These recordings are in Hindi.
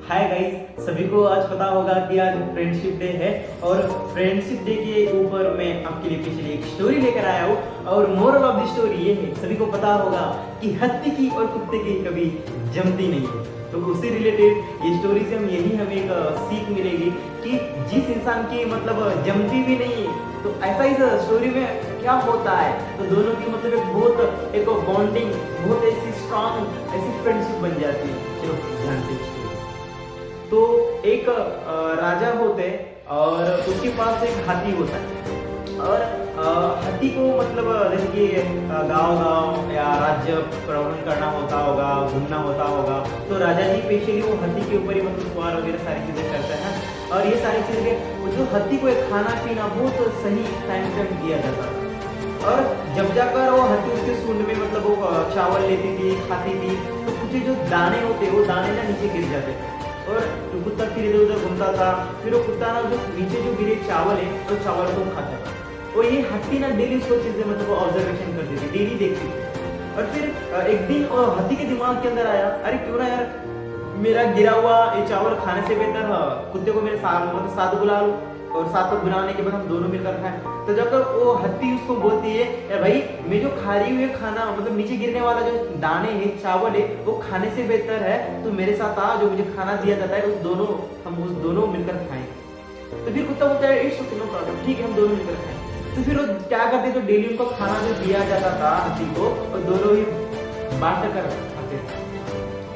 हाय गाइस, सभी को आज पता होगा कि आज फ्रेंडशिप डे है और फ्रेंडशिप डे के ऊपर मैं आपके लिए पिछले एक स्टोरी लेकर आया हूँ। और मोरल ऑफ द स्टोरी ये है, सभी को पता होगा कि हाथी की और कुत्ते की कभी जमती नहीं है। तो उसी रिलेटेड ये स्टोरी से हमें एक सीख मिलेगी कि जिस इंसान की मतलब जमती भी नहीं है, तो ऐसा इस स्टोरी में क्या होता है, तो दोनों की मतलब एक बॉन्डिंग, बहुत ऐसी स्ट्रांग ऐसी फ्रेंडशिप बन जाती है। चलो जानते हैं। तो एक राजा होते और उसके पास एक हाथी होता है और हाथी को मतलब जैसे कि गांव या राज्य भ्रमण करना होता होगा, घूमना होता होगा, तो राजा जी स्पेशली वो हाथी के ऊपर ही मतलब सवार वगैरह सारी चीजें करते हैं। और ये सारी चीजें वो जो हाथी को एक खाना पीना बहुत सही टाइम टाइम दिया जाता था। और जब जाकर वो हाथी उसके सूंड में मतलब वो चावल लेती थी, खाती थी, तो कुछ जो दाने होते वो दाने ना नीचे गिर जाते थे और जो कुत्ता फिर इधर उधर घूमता था। फिर वो कुत्ता ना जो नीचे जो गिरे चावल है तो चावल को खाता था। और ये हाथी ना डेली उसको चीजें मतलब ऑब्जर्वेशन करती थी, डेली देखती थी। और फिर एक दिन हाथी के दिमाग के अंदर आया, अरे क्यों ना यार मेरा गिरा हुआ ये चावल खाने से बेहतर कुत्ते को मेरे साथ मतलब साथ बुला लूं और साथ में बुलाने के बाद हम दोनों मिलकर खाएं। तो जब वो हाथी उसको बोलती है, यार भाई मैं जो खा रही हूँ खाना मतलब नीचे गिरने वाला जो दाने है चावल है वो खाने से बेहतर है, तो मेरे साथ आ, जो मुझे खाना दिया जाता है हम उस दोनों मिलकर खाएं। तो फिर कुत्ता बोलता है इट्स ओके, नो प्रॉब्लम, ठीक है हम दोनों मिलकर खाएं। तो फिर वो क्या करते, तो डेली उनको खाना जो दिया जाता था हाथी को और दोनों ही बांट कर खाते थे।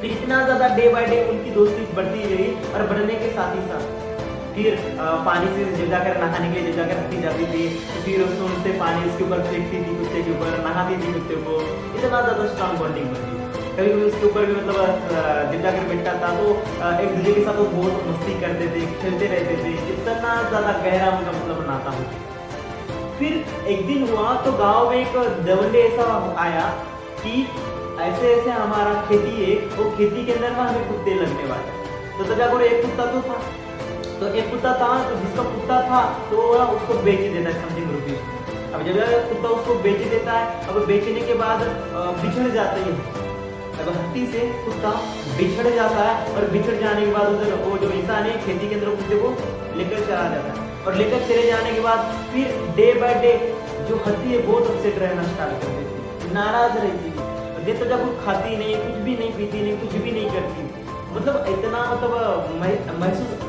फिर इतना ज्यादा डे बाय डे उनकी दोस्ती बढ़ती गई और बढ़ने के साथ ही साथ फिर पानी से जब जाकर नहाने के लिए जब जाकर हाथी जाती थी, तो फिर उससे पानी उसके ऊपर फेंकती थी, कुत्ते के ऊपर नहाती थी कुत्ते को। इतना ज्यादा स्ट्रॉन्ग बॉन्डिंग बनती। कभी कभी उसके ऊपर भी मतलब जब जाकर बैठता था तो एक दूसरे के साथ वो बहुत मस्ती करते थे, खेलते रहते थे। इतना ज्यादा गहरा उनका मतलब नाता हो। फिर एक दिन हुआ तो गांव में एक दवंडे ऐसा आया कि ऐसे ऐसे हमारा खेती है, वो खेती के अंदर ना हमें कुत्ते लगने वाले। तो जाकर एक कुत्ता तो था, तो एक कुत्ता था, तो जिसका कुत्ता था तो वो उसको बेच देता है समथिंग रुपीज। अब जब कुत्ता उसको बेच देता है, अब बेचने के बाद बिछड़ जाते हैं। अब हाथी से कुत्ता बिछड़ जाता है और बिछड़ जाने के बाद उधर वो जो इंसान है खेती के अंदर कुत्ते को लेकर चला जाता है। और लेकर चले जाने के बाद फिर डे बाय डे जो हाथी है बहुत अपसेट रहना स्टार्ट कर देती, नाराज रहती है। दिन तो जब वो खाती नहीं, कुछ भी नहीं पीती नहीं, कुछ भी नहीं करती, मतलब इतना मतलब महसूस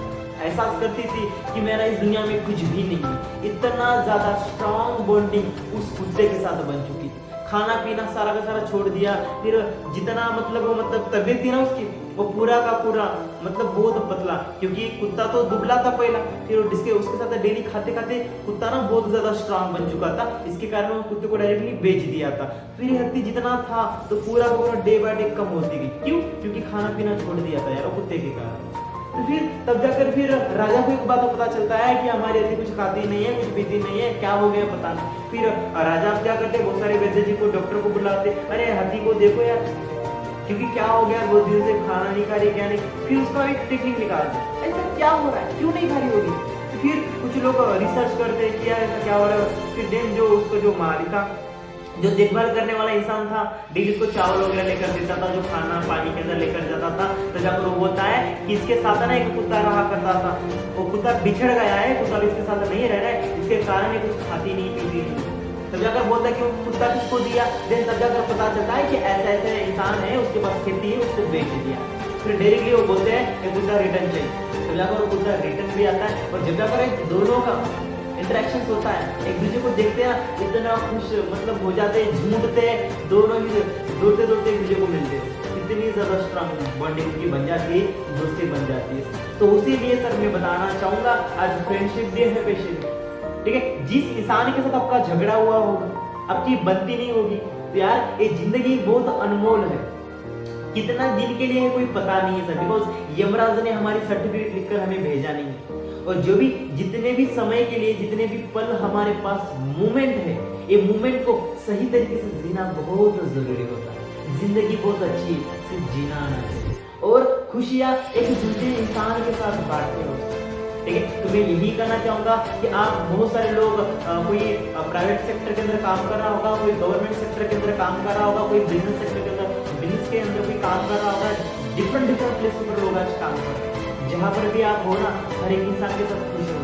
एहसास करती थी कि मेरा इस दुनिया में कुछ भी नहीं है। इतना ज्यादा स्ट्रॉन्ग बॉन्डिंग उस कुत्ते के साथ बन चुकी थी। खाना पीना सारा का सारा छोड़ दिया। फिर जितना मतलब तबीयत थी ना उसकी, वो पूरा का पूरा मतलब बहुत पतला, क्योंकि कुत्ता तो दुबला था पहला। फिर उसके साथ डेली खाते खाते कुत्ता ना बहुत ज्यादा स्ट्रांग बन चुका था। इसके कारण वो कुत्ते को डायरेक्टली बेच दिया था। फिर हत्ती जितना था तो पूरा का पूरा डे बाय डे कम होती गई। क्यों? क्योंकि खाना पीना छोड़ दिया था यार वो कुत्ते के कारण। तो फिर तब जाकर फिर राजा को एक बात पता चलता है कि हमारी हत्ती कुछ खाती नहीं है, कुछ पीती नहीं है, क्या हो गया पता नहीं। फिर राजा अब क्या करते, बहुत सारे वैद्य जी को, डॉक्टर को बुलाते, अरे हाथी को देखो यार, क्योंकि क्या हो गया, बहुत दिन से खाना नहीं खा रही, क्या नहीं। फिर उसका एक टेक्निक निकालते, ऐसा क्या हो रहा है, क्यों नहीं खा रही होगी। तो फिर कुछ लोग रिसर्च करते कि यार ऐसा क्या हो रहा है। फिर देन जो उसको जो मालिका जो देखभाल करने वाला इंसान था, डेली उसको चावल वगैरह लेकर देता था, जो खाना पानी के अंदर लेकर जाता था। तो जाकर वो बोलता है कि इसके साथ ना एक कुत्ता रहा करता था, वो कुत्ता बिछड़ गया है, कुत्ता इसके साथ नहीं रह रहा है, इसके कारण ये कुछ खाती नहीं पीती नहीं। तब जाकर बोलता है कि वो कुत्ता किसको दिया। देन तब जाकर पता चलता है कि ऐसे ऐसे इंसान है, उसके पास खेती है, उसको बेच दिया। फिर डायरेक्टली वो बोलते हैं कि कुत्ता रिटर्न चाहिए। तब जाकर वो कुत्ता रिटर्न भी आता है। और जब जाकर दोनों का इंटरेक्शन होता है, एक दूसरे को देखते हैं, इतना खुश मतलब हो जाते हैं, झूमते हैं, दोनों ही दौड़ते दौड़ते एक दूसरे को मिलते हैं। इतनी ज्यादा स्ट्रॉन्ग बॉन्डिंग की बन जाती है, दोस्ती बन जाती है। तो उसी लिए सर मैं बताना चाहूंगा आज फ्रेंडशिप डे है पेशेंट, ठीक है। जिस इंसान के साथ आपका झगड़ा हुआ होगा, आपकी बनती नहीं होगी, तो यार ये जिंदगी बहुत अनमोल है। कितना दिन के लिए है कोई पता नहीं है सर, बिकॉज यमराज ने हमारी सर्टिफिकेट लिखकर हमें भेजा नहीं है। और जो भी जितने भी समय के लिए जितने भी पल हमारे पास मूवमेंट है, ये मूवमेंट को सही तरीके से जीना बहुत जरूरी होता है। जिंदगी बहुत अच्छी है, सिर्फ जीना आना चाहिए और खुशियां एक दूसरे इंसान के साथ बांटते हो, ठीक है। तो मैं यही कहना चाहूंगा कि आप बहुत सारे लोग कोई प्राइवेट सेक्टर के अंदर काम कर रहा होगा, कोई गवर्नमेंट सेक्टर के अंदर काम कर रहा होगा, कोई बिजनेस सेक्टर के अंदर कोई काम कर रहा होगा, डिफरेंट प्लेस पर लोग आज काम कर रहे हैं। जहाँ पर भी आप हो ना, हर एक इंसान के साथ खुश रहो,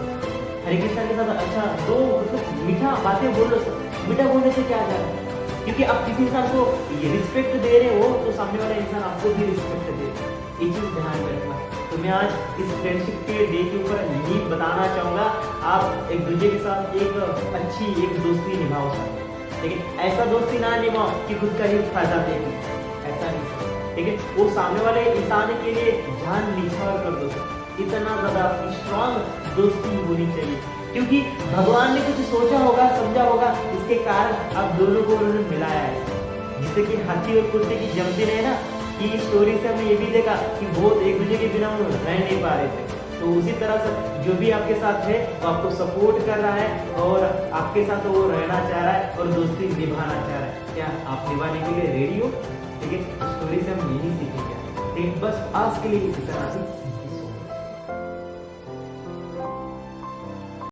हर एक इंसान के साथ अच्छा तो मतलब मीठा बातें बोलो। मीठा बोलने से क्या जाता है, क्योंकि आप किसी इंसान को ये रिस्पेक्ट दे रहे हो तो सामने वाला इंसान आपको भी रिस्पेक्ट दे। ये चीज ध्यान में रखना। तो मैं आज इस फ्रेंडशिप के डे के ऊपर यही बताना चाहूँगा, आप एक दूसरे के साथ एक अच्छी एक दोस्ती निभाओ सकते, लेकिन ऐसा दोस्ती ना निभाओ कि खुद का ही फायदा देखे, ऐसा नहीं। ठीक है, वो सामने वाले इंसान के लिए जान निछावर कर दो। इतना ज़्यादा स्ट्रांग दोस्ती होनी चाहिए, क्योंकि भगवान ने कुछ सोचा होगा, समझा होगा, इसके कारण अब दोनों को उन्होंने मिलाया है। जिससे कि हाथी और कुत्ते की जमती रहे ना, कि स्टोरी से हमने ये भी देखा कि बहुत एक दूसरे के बिना उन्होंने रह नहीं पा रहे थे। तो उसी तरह से जो भी आपके साथ है वो आपको सपोर्ट कर रहा है और आपके साथ वो रहना चाह रहा है और दोस्ती निभाना चाह रहा है। क्या आप निभाने के लिए रेडी हो? ठीक है, स्टोरी से हम यही सीखेंगे। ठीक है, बस आज के लिए इतना ही।